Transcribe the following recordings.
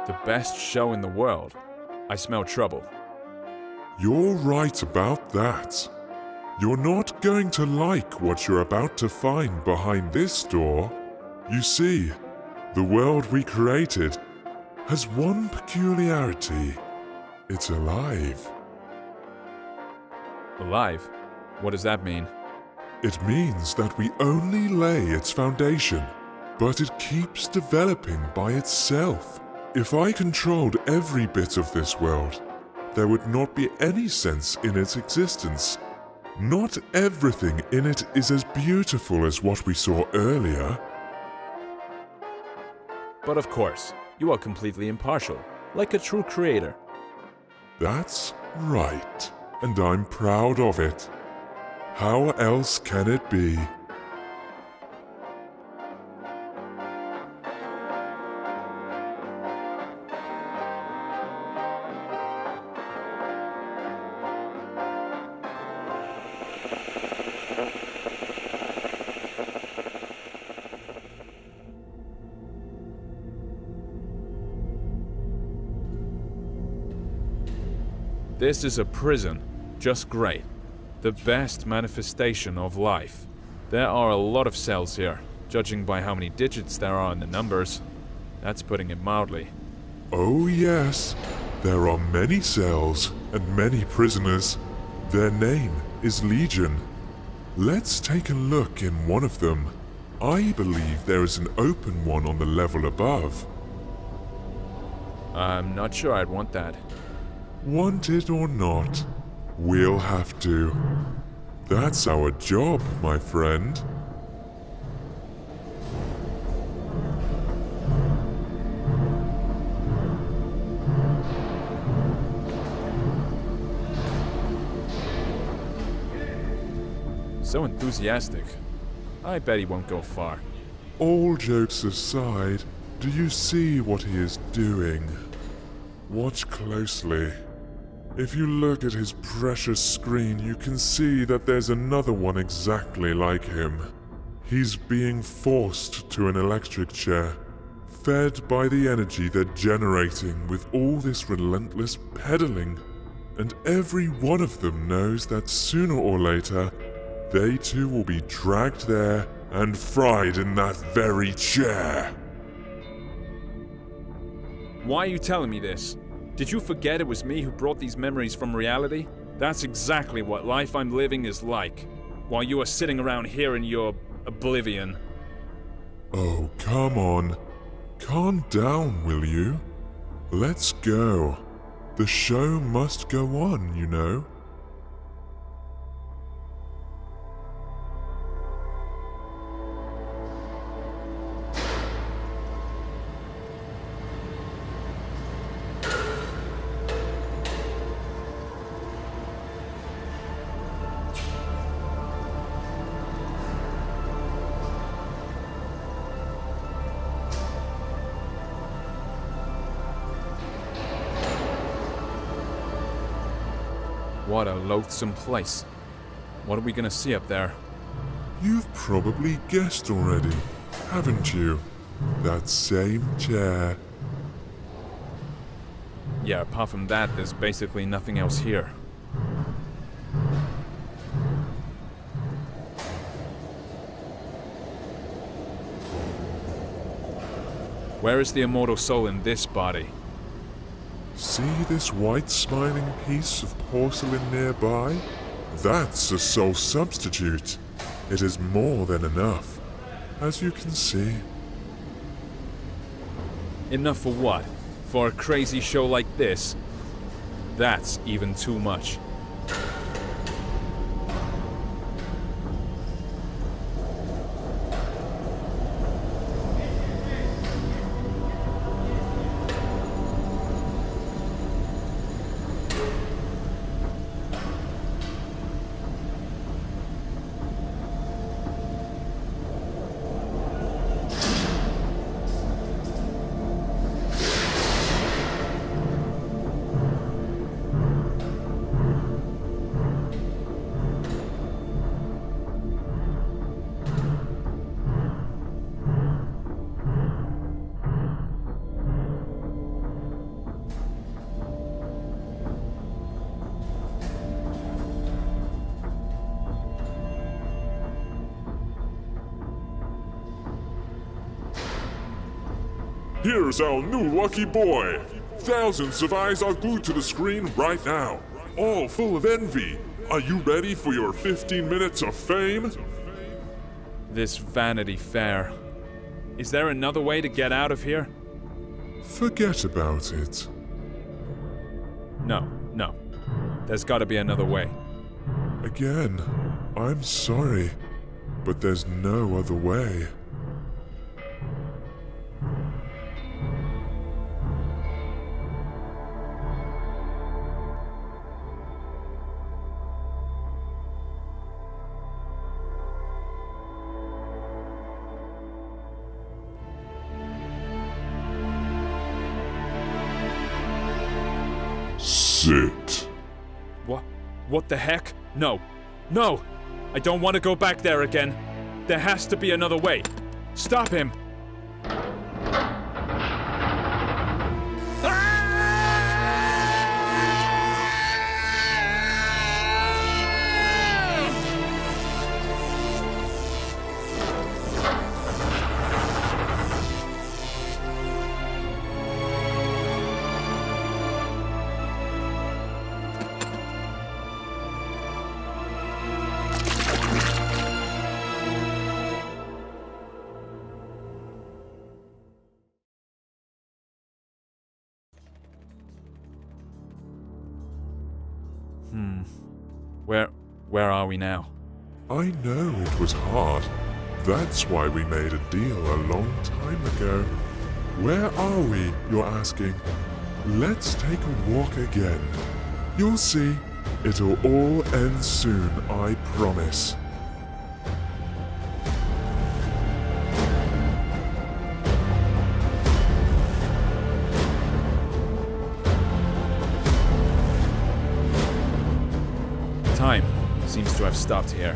The best show in the world. I smell trouble. You're right about that. You're not going to like what you're about to find behind this door. You see, the world we created has one peculiarity. It's alive. Alive? What does that mean? It means that we only lay its foundation, but it keeps developing by itself. If I controlled every bit of this world, there would not be any sense in its existence. Not everything in it is as beautiful as what we saw earlier. But of course, you are completely impartial, like a true creator. That's right, and I'm proud of it. How else can it be? This is a prison. Just great. The best manifestation of life. There are a lot of cells here, judging by how many digits there are in the numbers. That's putting it mildly. Oh yes, there are many cells and many prisoners. Their name is Legion. Let's take a look in one of them. I believe there is an open one on the level above. I'm not sure I'd want that. Want it or not, we'll have to. That's our job, my friend. So enthusiastic. I bet he won't go far. All jokes aside, do you see what he is doing? Watch closely. If you look at his precious screen, you can see that there's another one exactly like him. He's being forced to an electric chair, fed by the energy they're generating with all this relentless pedaling. And every one of them knows that sooner or later, they too will be dragged there and fried in that very chair. Why are you telling me this? Did you forget it was me who brought these memories from reality? That's exactly what life I'm living is like, while you are sitting around here in your oblivion. Oh, come on. Calm down, will you? Let's go. The show must go on, you know. What a loathsome place. What are we gonna see up there? You've probably guessed already, haven't you? That same chair. Yeah, apart from that, there's basically nothing else here. Where is the immortal soul in this body? See this white smiling piece of porcelain nearby? That's a soul substitute. It is more than enough, as you can see. Enough for what? For a crazy show like this? That's even too much. Here's our new lucky boy. Thousands of eyes are glued to the screen right now, all full of envy. Are you ready for your 15 minutes of fame? This Vanity Fair. Is there another way to get out of here? Forget about it. No. There's gotta be another way. Again, I'm sorry, but there's no other way. Sit. What the heck? No! I don't want to go back there again. There has to be another way. Stop him! Where are we now? I know it was hard. That's why we made a deal a long time ago. Where are we, you're asking? Let's take a walk again. You'll see. It'll all end soon, I promise. Time seems to have stopped here.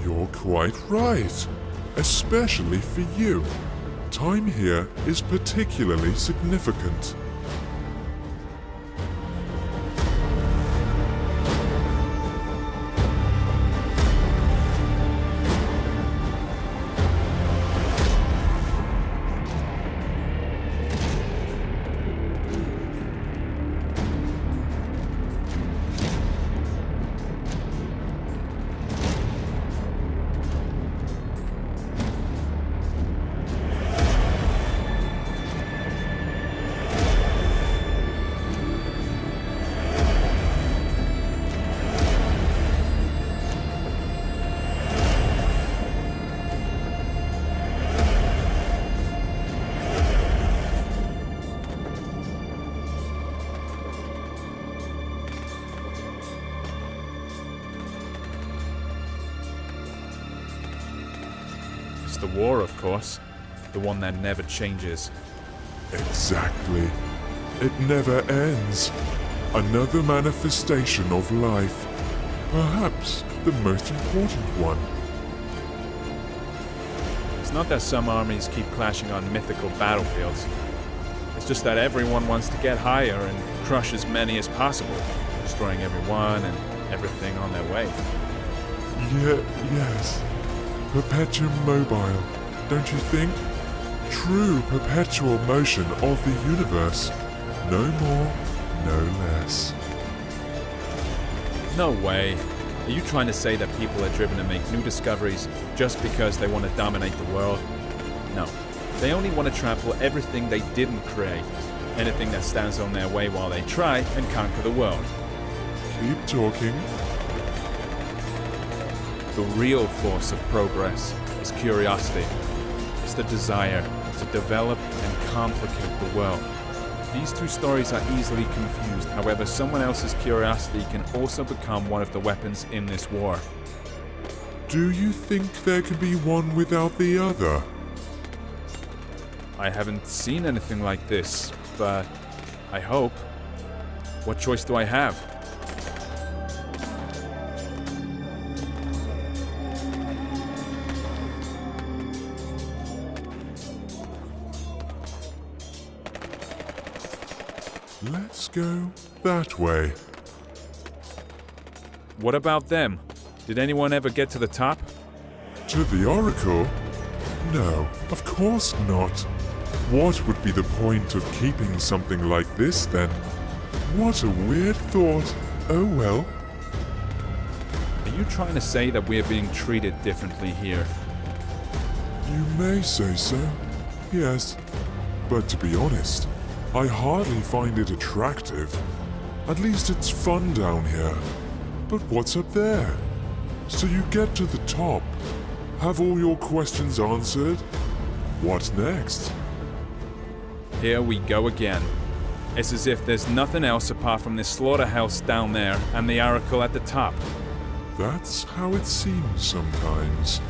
You're quite right. Especially for you. Time here is particularly significant. The war, of course. The one that never changes. Exactly. It never ends. Another manifestation of life. Perhaps the most important one. It's not that some armies keep clashing on mythical battlefields. It's just that everyone wants to get higher and crush as many as possible, destroying everyone and everything on their way. Yes. Perpetuum mobile, don't you think? True perpetual motion of the universe. No more, no less. No way. Are you trying to say that people are driven to make new discoveries just because they want to dominate the world? No. They only want to trample everything they didn't create. Anything that stands on their way while they try and conquer the world. Keep talking. The real force of progress is curiosity. It's the desire to develop and complicate the world. These two stories are easily confused, however, someone else's curiosity can also become one of the weapons in this war. Do you think there can be one without the other? I haven't seen anything like this, but I hope. What choice do I have? Let's go that way. What about them? Did anyone ever get to the top? To the Oracle? No, of course not. What would be the point of keeping something like this then? What a weird thought. Oh well. Are you trying to say that we're being treated differently here? You may say so, yes. But to be honest, I hardly find it attractive. At least it's fun down here. But what's up there? So you get to the top, have all your questions answered. What next? Here we go again. It's as if there's nothing else apart from this slaughterhouse down there and the oracle at the top. That's how it seems sometimes.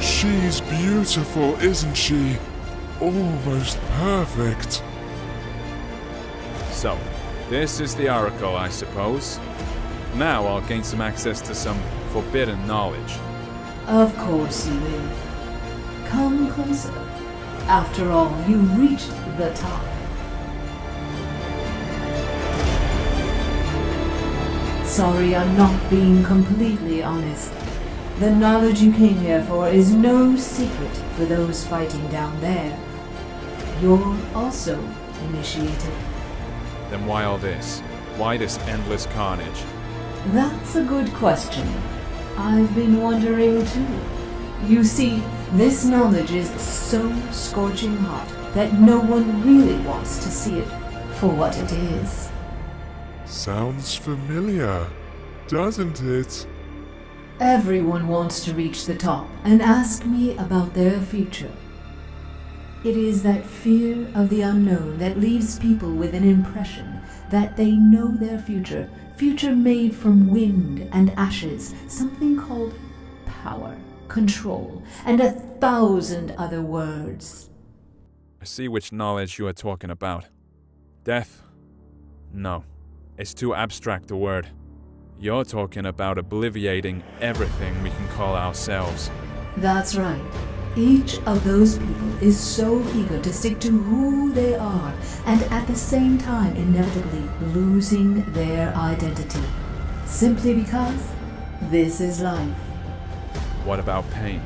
She's beautiful, isn't she? Almost perfect. So, this is the oracle, I suppose. Now I'll gain some access to some forbidden knowledge. Of course you will. Come closer. After all, you've reached the top. Sorry, I'm not being completely honest. The knowledge you came here for is no secret for those fighting down there. You're also initiated. Then why all this? Why this endless carnage? That's a good question. I've been wondering too. You see, this knowledge is so scorching hot that no one really wants to see it for what it is. Sounds familiar, doesn't it? Everyone wants to reach the top and ask me about their future. It is that fear of the unknown that leaves people with an impression that they know their future made from wind and ashes, something called power, control, and 1,000 other words. I see which knowledge you are talking about. Death? No, it's too abstract a word. You're talking about obliviating everything we can call ourselves. That's right. Each of those people is so eager to stick to who they are, and at the same time inevitably losing their identity. Simply because this is life. What about pain?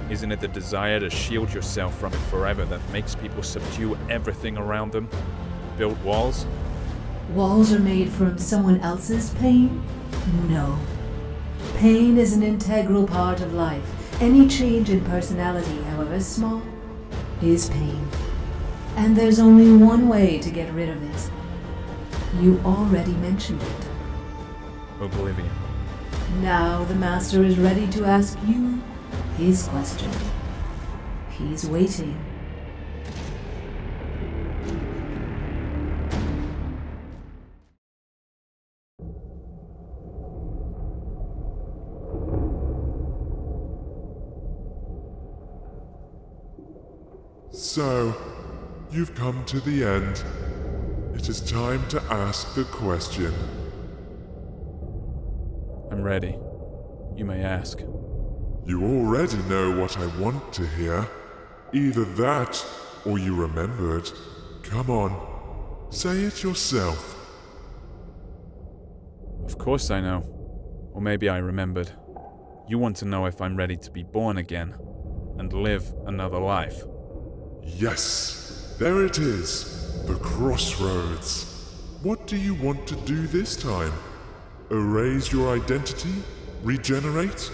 Isn't it the desire to shield yourself from it forever that makes people subdue everything around them? Build walls? Walls are made from someone else's pain? No. Pain is an integral part of life. Any change in personality, however small, is pain. And there's only one way to get rid of it. You already mentioned it. Oblivion. Now the Master is ready to ask you his question. He's waiting. So, you've come to the end. It is time to ask the question. I'm ready. You may ask. You already know what I want to hear. Either that, or you remembered. Come on, say it yourself. Of course I know. Or maybe I remembered. You want to know if I'm ready to be born again and live another life. Yes, there it is. The crossroads. What do you want to do this time? Erase your identity? Regenerate?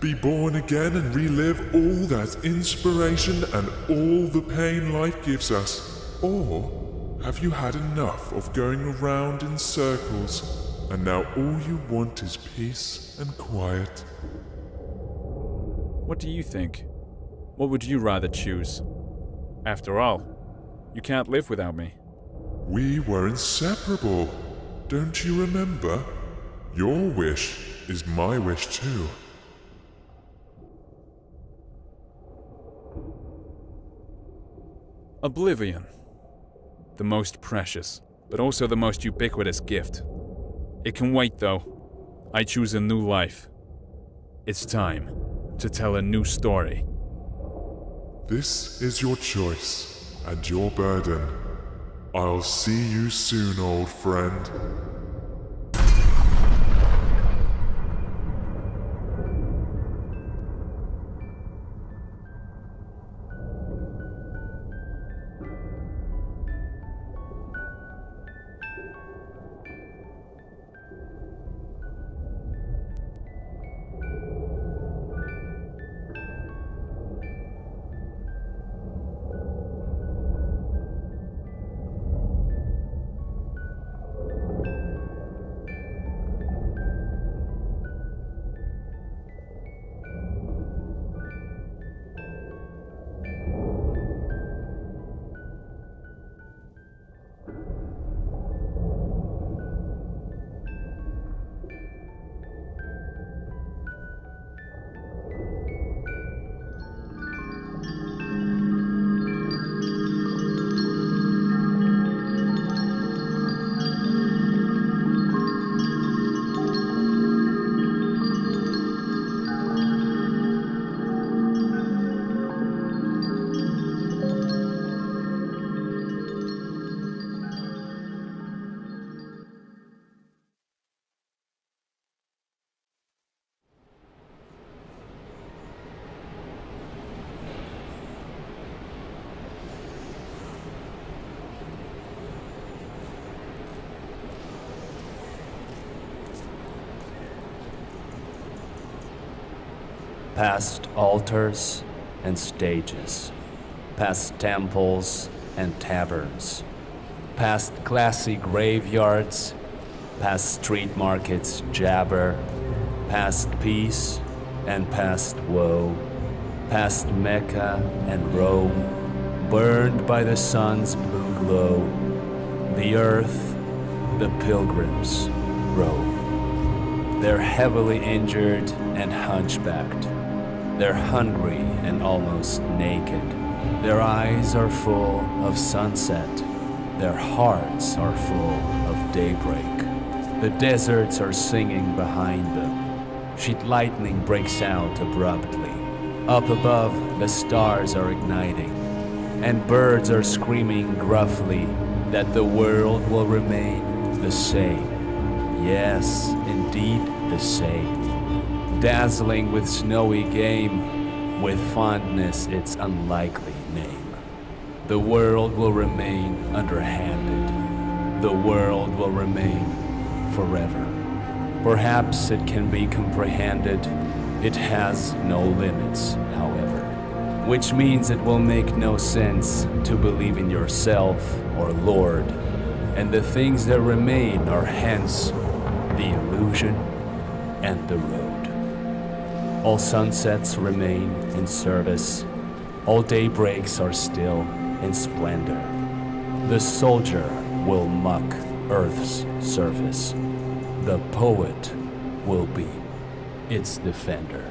Be born again and relive all that inspiration and all the pain life gives us? Or have you had enough of going around in circles and now all you want is peace and quiet? What do you think? What would you rather choose? After all, you can't live without me. We were inseparable. Don't you remember? Your wish is my wish too. Oblivion. The most precious, but also the most ubiquitous gift. It can wait though. I choose a new life. It's time to tell a new story. This is your choice and your burden. I'll see you soon, old friend. Past altars and stages, past temples and taverns, past classy graveyards, past street markets jabber, past peace and past woe, past Mecca and Rome, burned by the sun's blue glow. The earth, the pilgrims roam. They're heavily injured and hunchbacked. They're hungry and almost naked. Their eyes are full of sunset. Their hearts are full of daybreak. The deserts are singing behind them. Sheet lightning breaks out abruptly. Up above, the stars are igniting, and birds are screaming gruffly that the world will remain the same. Yes, indeed the same. Dazzling with snowy game, with fondness its unlikely name. The world will remain underhanded. The world will remain forever. Perhaps it can be comprehended. It has no limits, however, which means it will make no sense to believe in yourself or Lord, and the things that remain are hence the illusion and the road. All sunsets remain in service. All daybreaks are still in splendor. The soldier will muck Earth's surface. The poet will be its defender.